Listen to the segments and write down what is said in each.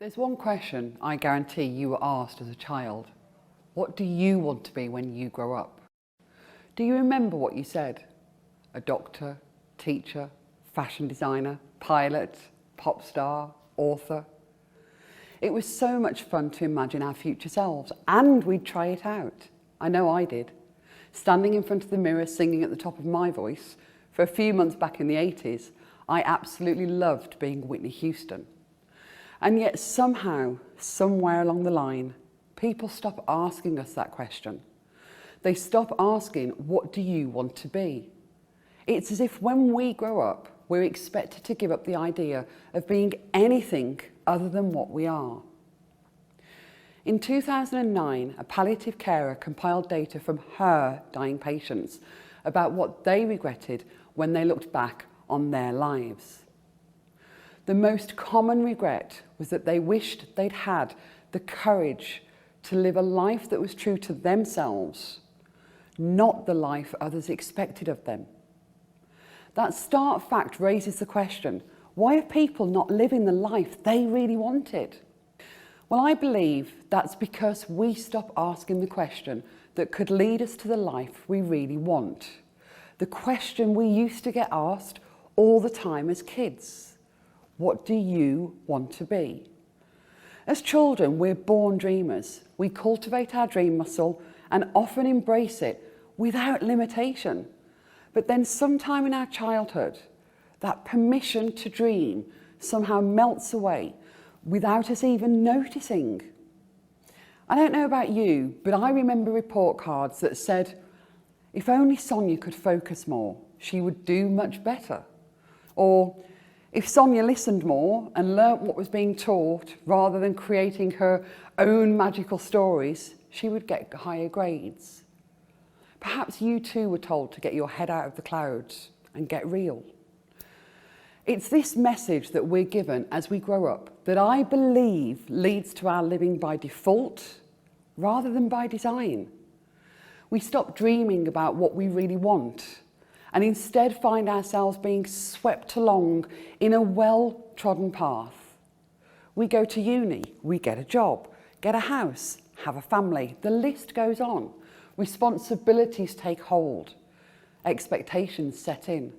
There's one question I guarantee you were asked as a child. What do you want to be when you grow up? Do you remember what you said? A doctor, teacher, fashion designer, pilot, pop star, author? It was so much fun to imagine our future selves, and we'd try it out. I know I did. Standing in front of the mirror singing at the top of my voice, for a few months back in the 80s, I absolutely loved being Whitney Houston. And yet somehow, somewhere along the line, people stop asking us that question. They stop asking, what do you want to be? It's as if when we grow up, we're expected to give up the idea of being anything other than what we are. In 2009, a palliative carer compiled data from her dying patients about what they regretted when they looked back on their lives. The most common regret was that they wished they'd had the courage to live a life that was true to themselves, not the life others expected of them. That stark fact raises the question, why are people not living the life they really wanted? Well, I believe that's because we stop asking the question that could lead us to the life we really want. The question we used to get asked all the time as kids. What do you want to be? As children, we're born dreamers. We cultivate our dream muscle and often embrace it without limitation. But then sometime in our childhood, that permission to dream somehow melts away without us even noticing. I don't know about you, but I remember report cards that said, if only Sonia could focus more, she would do much better. Or, if Sonia listened more and learnt what was being taught rather than creating her own magical stories, she would get higher grades. Perhaps you too were told to get your head out of the clouds and get real. It's this message that we're given as we grow up that I believe leads to our living by default rather than by design. We stop dreaming about what we really want and instead find ourselves being swept along in a well-trodden path. We go to uni, we get a job, get a house, have a family, the list goes on. Responsibilities take hold, expectations set in.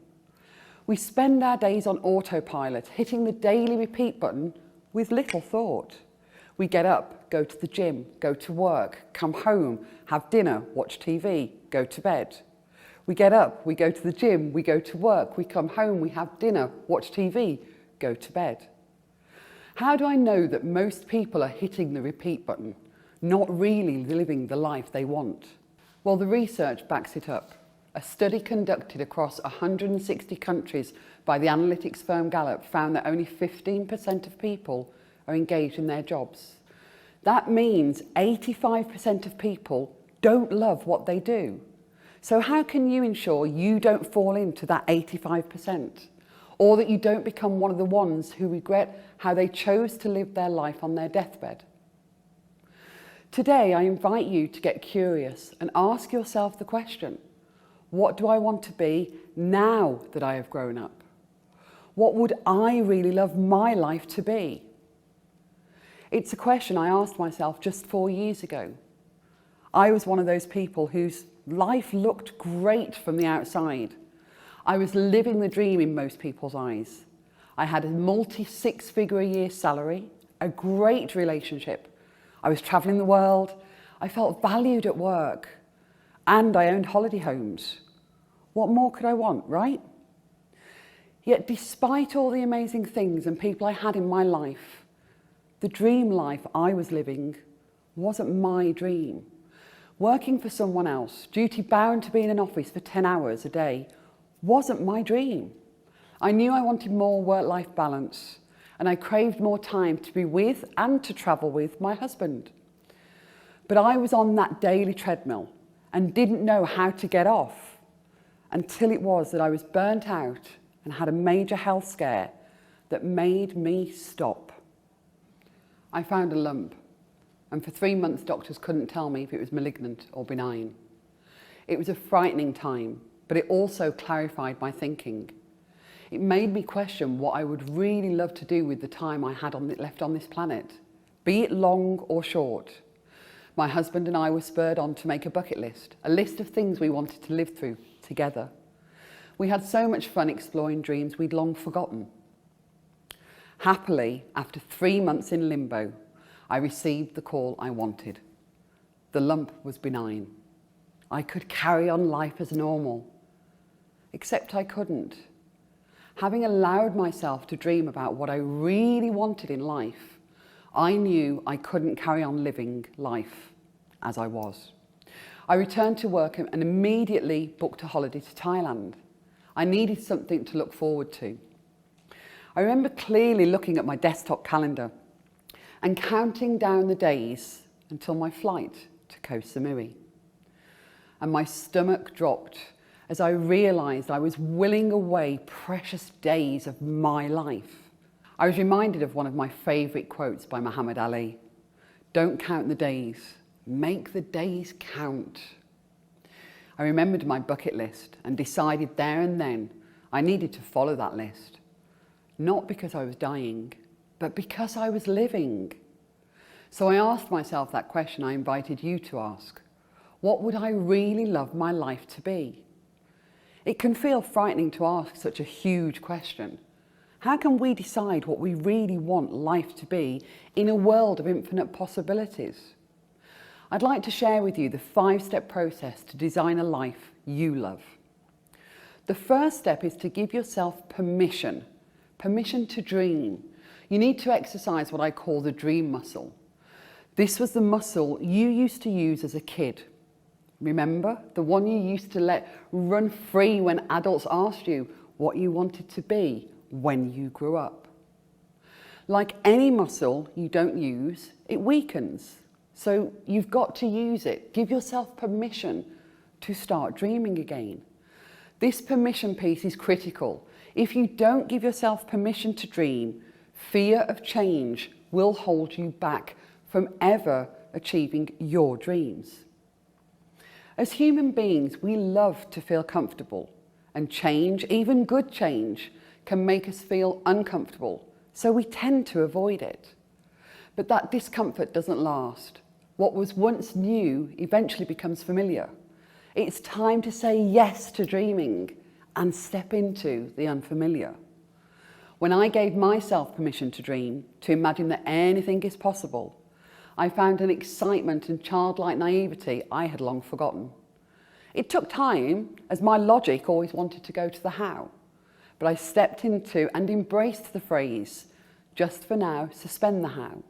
We spend our days on autopilot, hitting the daily repeat button with little thought. We get up, go to the gym, go to work, come home, have dinner, watch TV, go to bed. We get up, we go to the gym, we go to work, we come home, we have dinner, watch TV, go to bed. How do I know that most people are hitting the repeat button, not really living the life they want? Well, the research backs it up. A study conducted across 160 countries by the analytics firm Gallup found that only 15% of people are engaged in their jobs. That means 85% of people don't love what they do. So how can you ensure you don't fall into that 85%? Or that you don't become one of the ones who regret how they chose to live their life on their deathbed? Today, I invite you to get curious and ask yourself the question, what do I want to be now that I have grown up? What would I really love my life to be? It's a question I asked myself just 4 years ago. I was one of those people whose life looked great from the outside. I was living the dream in most people's eyes. I had a multi-six-figure-a-year salary, a great relationship. I was traveling the world. I felt valued at work. And I owned holiday homes. What more could I want, right? Yet despite all the amazing things and people I had in my life, the dream life I was living wasn't my dream. Working for someone else, duty-bound to be in an office for 10 hours a day, wasn't my dream. I knew I wanted more work-life balance, and I craved more time to be with and to travel with my husband. But I was on that daily treadmill and didn't know how to get off until it was that I was burnt out and had a major health scare that made me stop. I found a lump. And for 3 months, doctors couldn't tell me if it was malignant or benign. It was a frightening time, but it also clarified my thinking. It made me question what I would really love to do with the time I had left on this planet, be it long or short. My husband and I were spurred on to make a bucket list, a list of things we wanted to live through together. We had so much fun exploring dreams we'd long forgotten. Happily, after 3 months in limbo, I received the call I wanted. The lump was benign. I could carry on life as normal. Except I couldn't. Having allowed myself to dream about what I really wanted in life, I knew I couldn't carry on living life as I was. I returned to work and immediately booked a holiday to Thailand. I needed something to look forward to. I remember clearly looking at my desktop calendar and counting down the days until my flight to Koh Samui. And my stomach dropped as I realised I was willing away precious days of my life. I was reminded of one of my favourite quotes by Muhammad Ali. Don't count the days, make the days count. I remembered my bucket list and decided there and then I needed to follow that list. Not because I was dying, but because I was living. So I asked myself that question I invited you to ask. What would I really love my life to be? It can feel frightening to ask such a huge question. How can we decide what we really want life to be in a world of infinite possibilities? I'd like to share with you the 5-step process to design a life you love. The first step is to give yourself permission to dream. You need to exercise what I call the dream muscle. This was the muscle you used to use as a kid. Remember, the one you used to let run free when adults asked you what you wanted to be when you grew up. Like any muscle you don't use, it weakens. So you've got to use it. Give yourself permission to start dreaming again. This permission piece is critical. If you don't give yourself permission to dream, fear of change will hold you back from ever achieving your dreams. As human beings, we love to feel comfortable, and change, even good change, can make us feel uncomfortable, so we tend to avoid it. But that discomfort doesn't last. What was once new eventually becomes familiar. It's time to say yes to dreaming and step into the unfamiliar. When I gave myself permission to dream, to imagine that anything is possible, I found an excitement and childlike naivety I had long forgotten. It took time, as my logic always wanted to go to the how, but I stepped into and embraced the phrase, just for now, suspend the how,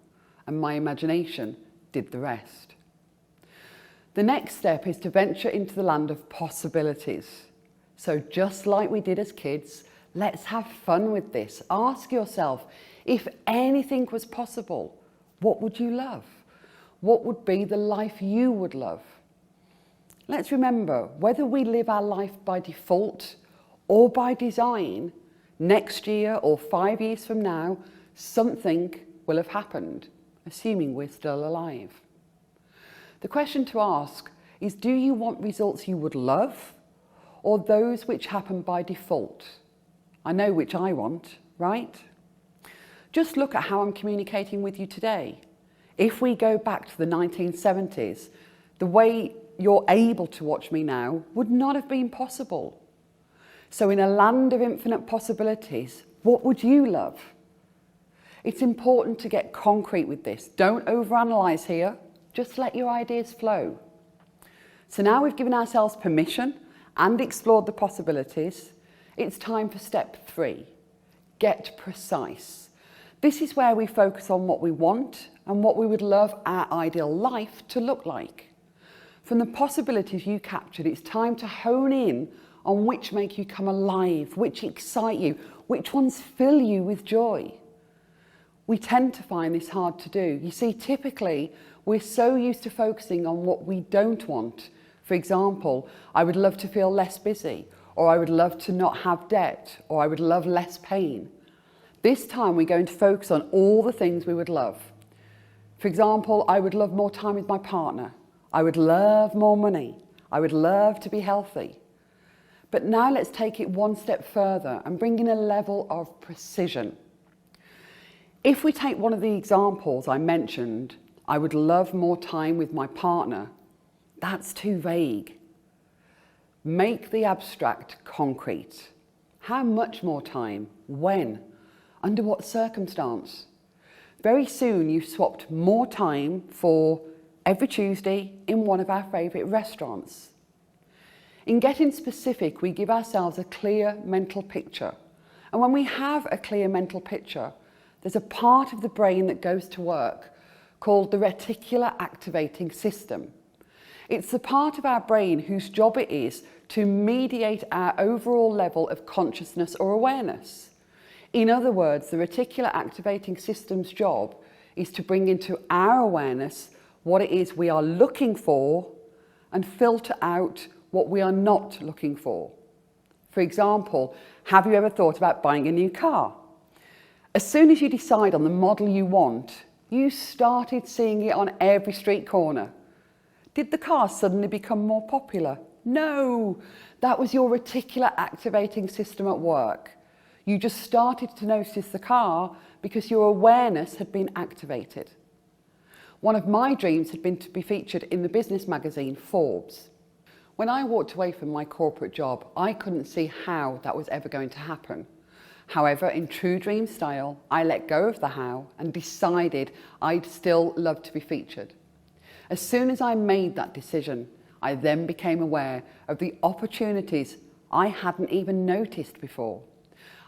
and my imagination did the rest. The next step is to venture into the land of possibilities. So just like we did as kids, let's have fun with this. Ask yourself, if anything was possible, what would you love? What would be the life you would love? Let's remember, whether we live our life by default or by design, next year or 5 years from now, something will have happened, assuming we're still alive. The question to ask is, do you want results you would love or those which happen by default? I know which I want, right? Just look at how I'm communicating with you today. If we go back to the 1970s, the way you're able to watch me now would not have been possible. So in a land of infinite possibilities, what would you love? It's important to get concrete with this. Don't overanalyze here. Just let your ideas flow. So now we've given ourselves permission and explored the possibilities. It's time for step 3. Get precise. This is where we focus on what we want and what we would love our ideal life to look like. From the possibilities you captured, it's time to hone in on which make you come alive, which excite you, which ones fill you with joy. We tend to find this hard to do. You see, typically, we're so used to focusing on what we don't want. For example, I would love to feel less busy, or I would love to not have debt, or I would love less pain. This time we're going to focus on all the things we would love. For example, I would love more time with my partner. I would love more money. I would love to be healthy. But now let's take it one step further and bring in a level of precision. If we take one of the examples I mentioned, I would love more time with my partner, that's too vague. Make the abstract concrete. How much more time? When? Under what circumstance? Very soon you've swapped more time for every Tuesday in one of our favourite restaurants. In getting specific, we give ourselves a clear mental picture. And when we have a clear mental picture, there's a part of the brain that goes to work called the reticular activating system. It's the part of our brain whose job it is to mediate our overall level of consciousness or awareness. In other words, the reticular activating system's job is to bring into our awareness what it is we are looking for and filter out what we are not looking for. For example, have you ever thought about buying a new car? As soon as you decide on the model you want, you started seeing it on every street corner. Did the car suddenly become more popular? No, that was your reticular activating system at work. You just started to notice the car because your awareness had been activated. One of my dreams had been to be featured in the business magazine Forbes. When I walked away from my corporate job, I couldn't see how that was ever going to happen. However, in true dream style, I let go of the how and decided I'd still love to be featured. As soon as I made that decision, I then became aware of the opportunities I hadn't even noticed before.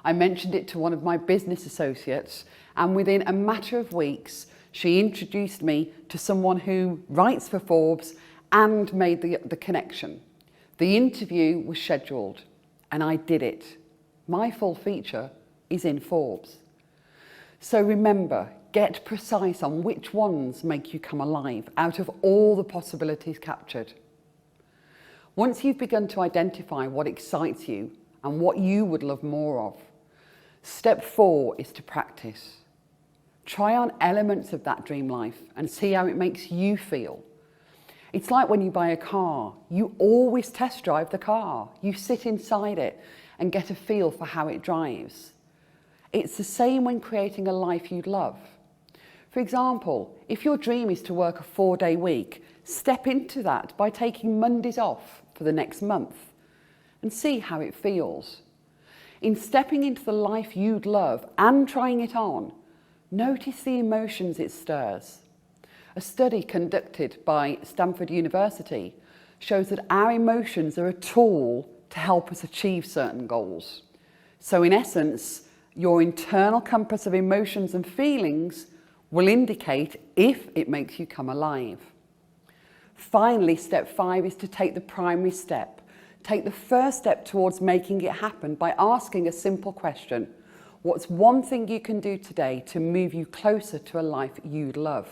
I mentioned it to one of my business associates, and within a matter of weeks, she introduced me to someone who writes for Forbes and made the connection. The interview was scheduled, and I did it. My full feature is in Forbes. So remember, get precise on which ones make you come alive out of all the possibilities captured. Once you've begun to identify what excites you and what you would love more of, step 4 is to practice. Try on elements of that dream life and see how it makes you feel. It's like when you buy a car, you always test drive the car. You sit inside it and get a feel for how it drives. It's the same when creating a life you'd love. For example, if your dream is to work a 4-day week, step into that by taking Mondays off for the next month and see how it feels. In stepping into the life you'd love and trying it on, notice the emotions it stirs. A study conducted by Stanford University shows that our emotions are a tool to help us achieve certain goals. So in essence, your internal compass of emotions and feelings will indicate if it makes you come alive. Finally, step 5 is to take the primary step. Take the first step towards making it happen by asking a simple question. What's one thing you can do today to move you closer to a life you'd love?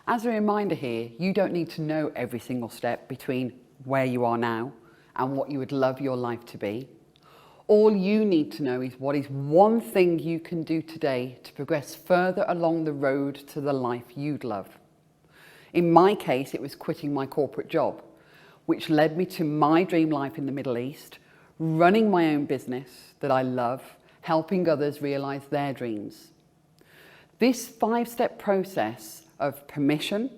As a reminder here, you don't need to know every single step between where you are now and what you would love your life to be. All you need to know is what is one thing you can do today to progress further along the road to the life you'd love. In my case, it was quitting my corporate job, which led me to my dream life in the Middle East, running my own business that I love, helping others realize their dreams. This 5-step process of permission,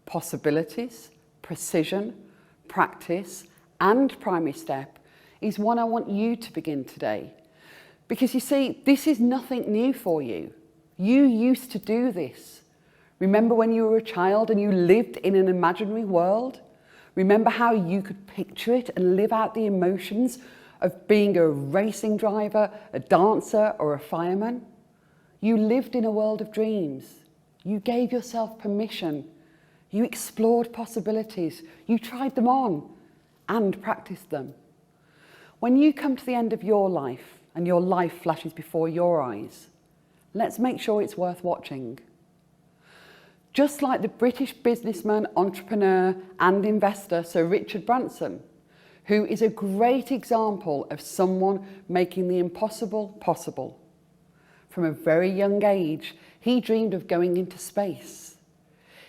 possibilities, precision, practice, and primary step is one I want you to begin today. Because you see, this is nothing new for you. You used to do this. Remember when you were a child and you lived in an imaginary world? Remember how you could picture it and live out the emotions of being a racing driver, a dancer, or a fireman? You lived in a world of dreams. You gave yourself permission. You explored possibilities. You tried them on and practiced them. When you come to the end of your life and your life flashes before your eyes, let's make sure it's worth watching. Just like the British businessman, entrepreneur and investor Sir Richard Branson, who is a great example of someone making the impossible possible. From a very young age, he dreamed of going into space.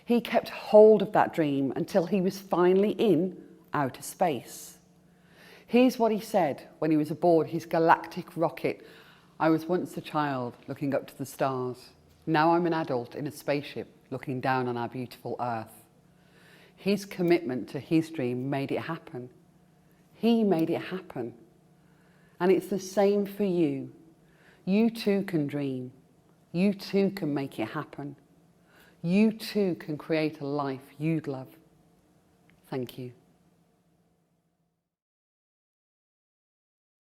He kept hold of that dream until he was finally in outer space. Here's what he said when he was aboard his galactic rocket. I was once a child looking up to the stars. Now I'm an adult in a spaceship looking down on our beautiful Earth. His commitment to his dream made it happen. He made it happen. And it's the same for you. You too can dream. You too can make it happen. You too can create a life you'd love. Thank you.